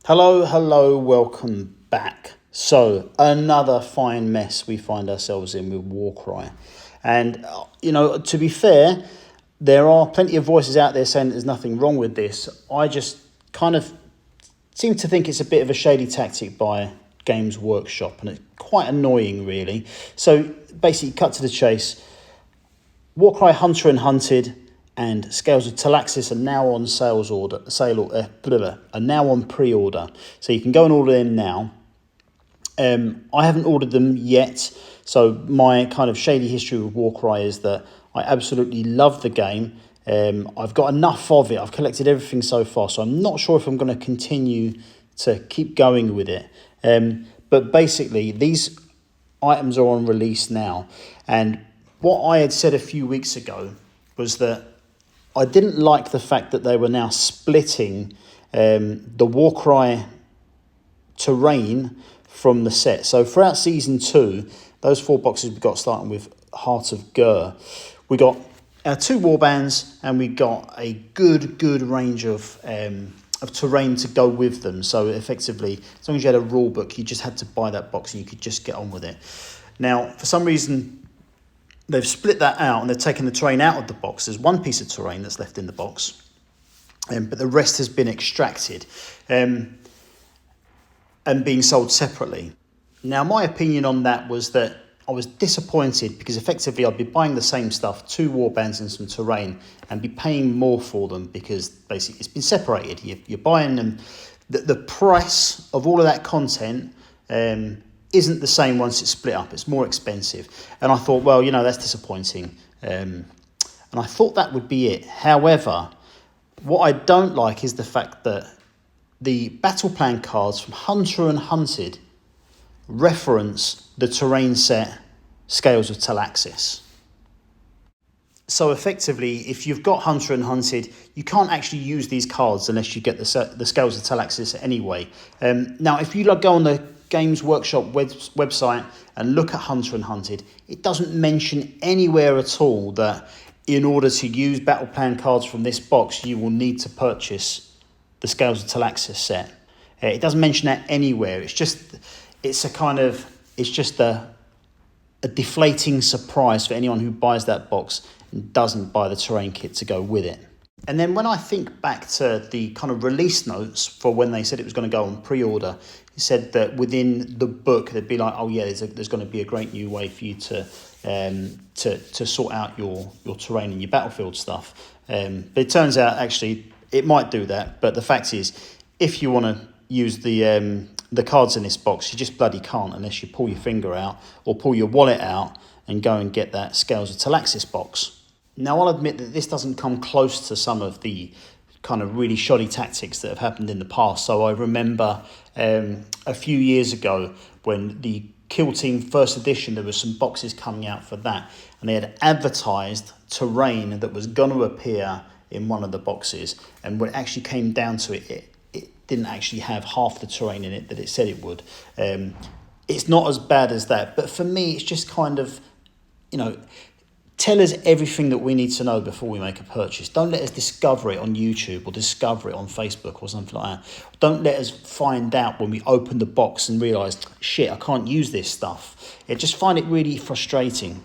Hello, welcome back. So, another fine mess we find ourselves in with Warcry. And, to be fair, there are plenty of voices out there saying that there's nothing wrong with this. I just kind of seem to think it's a bit of a shady tactic by Games Workshop, and it's quite annoying, really. So, basically, cut to the chase. Warcry Hunter and Hunted and Scales of Talaxis are now on are now on pre-order. So you can go and order them now. I haven't ordered them yet. So my kind of shady history with Warcry is that I absolutely love the game. I've got enough of it. I've collected everything so far. So I'm not sure if I'm going to continue to keep going with it. But basically, these items are on release now. And what I had said a few weeks ago was that I didn't like the fact that they were now splitting the Warcry terrain from the set. So throughout Season 2, those 4 boxes we got starting with Heart of Gur, we got our 2 warbands and we got a good range of terrain to go with them. So effectively, as long as you had a rule book, you just had to buy that box and you could just get on with it. Now, for some reason, they've split that out and they've taken the terrain out of the box. There's one piece of terrain that's left in the box, but the rest has been extracted and being sold separately. Now, my opinion on that was that I was disappointed because effectively I'd be buying the same stuff, 2 warbands and some terrain, and be paying more for them because basically it's been separated. You're buying them. The price of all of that content isn't the same once it's split up. It's more expensive. And I thought, well, that's disappointing. And I thought that would be it. However, what I don't like is the fact that the battle plan cards from Hunter and Hunted reference the terrain set Scales of Talaxis. So effectively, if you've got Hunter and Hunted, you can't actually use these cards unless you get the Scales of Talaxis anyway. Now, if you go on the Games Workshop website and look at Hunter and Hunted, it doesn't mention anywhere at all that in order to use battle plan cards from this box, you will need to purchase the Scales of Talaxis set. It doesn't mention that anywhere. It's just a deflating surprise for anyone who buys that box and doesn't buy the terrain kit to go with it. And then when I think back to the kind of release notes for when they said it was going to go on pre-order, it said that within the book they'd be like, oh yeah, there's going to be a great new way for you to sort out your terrain and your battlefield stuff. But it turns out actually it might do that. But the fact is, if you want to use the cards in this box, you just bloody can't unless you pull your finger out or pull your wallet out and go and get that Scales of Talaxis box. Now, I'll admit that this doesn't come close to some of the kind of really shoddy tactics that have happened in the past. So I remember a few years ago when the Kill Team First Edition, there were some boxes coming out for that, and they had advertised terrain that was going to appear in one of the boxes, and when it actually came down to it, it didn't actually have half the terrain in it that it said it would. It's not as bad as that, but for me, it's just kind of, tell us everything that we need to know before we make a purchase. Don't let us discover it on YouTube or discover it on Facebook or something like that. Don't let us find out when we open the box and realise, shit, I can't use this stuff. I just find it really frustrating.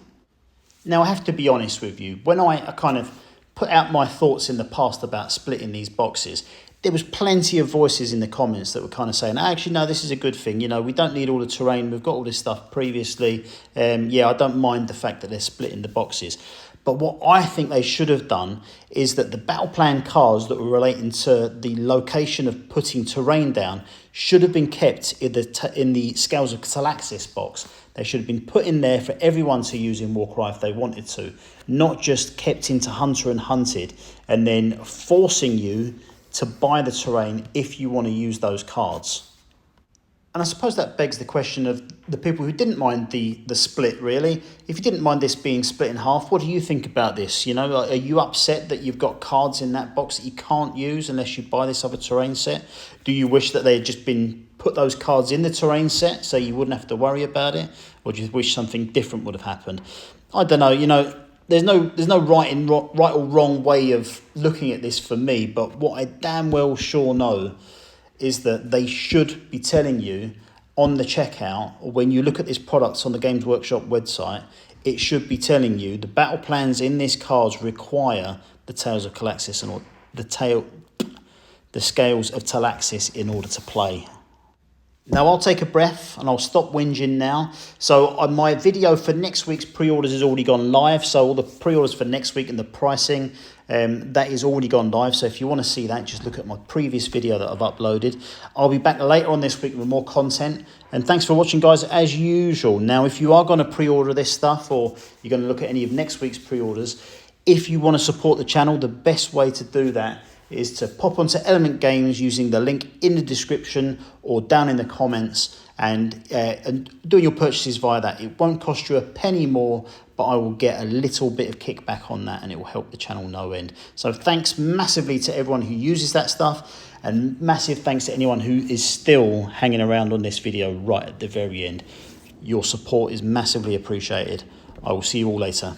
Now, I have to be honest with you. When I kind of put out my thoughts in the past about splitting these boxes, there was plenty of voices in the comments that were kind of saying, actually, no, this is a good thing. We don't need all the terrain. We've got all this stuff previously. I don't mind the fact that they're splitting the boxes. But what I think they should have done is that the battle plan cards that were relating to the location of putting terrain down should have been kept in the Scales of Talaxis box. They should have been put in there for everyone to use in Warcry if they wanted to, not just kept into Hunter and Hunted and then forcing you to buy the terrain if you want to use those cards. And I suppose that begs the question of the people who didn't mind the split, really. If you didn't mind this being split in half, what do you think about this? Are you upset that you've got cards in that box that you can't use unless you buy this other terrain set? Do you wish that they had just been put those cards in the terrain set so you wouldn't have to worry about it? Or do you wish something different would have happened? I don't know, There's no right or wrong way of looking at this for me, but what I damn well sure know is that they should be telling you on the checkout, or when you look at this product on the Games Workshop website, it should be telling you the battle plans in this cards require the Tales of Calaxis and the Scales of Talaxis in order to play. Now I'll take a breath and I'll stop whinging now. So my video for next week's pre-orders has already gone live. So all the pre-orders for next week and the pricing, that is already gone live. So if you want to see that, just look at my previous video that I've uploaded. I'll be back later on this week with more content. And thanks for watching, guys, as usual. Now, if you are going to pre-order this stuff, or you're going to look at any of next week's pre-orders, if you want to support the channel, the best way to do that is to pop onto Element Games using the link in the description or down in the comments, and doing your purchases via that. It won't cost you a penny more, but I will get a little bit of kickback on that, and it will help the channel no end. So thanks massively to everyone who uses that stuff, and massive thanks to anyone who is still hanging around on this video right at the very end. Your support is massively appreciated. I will see you all later.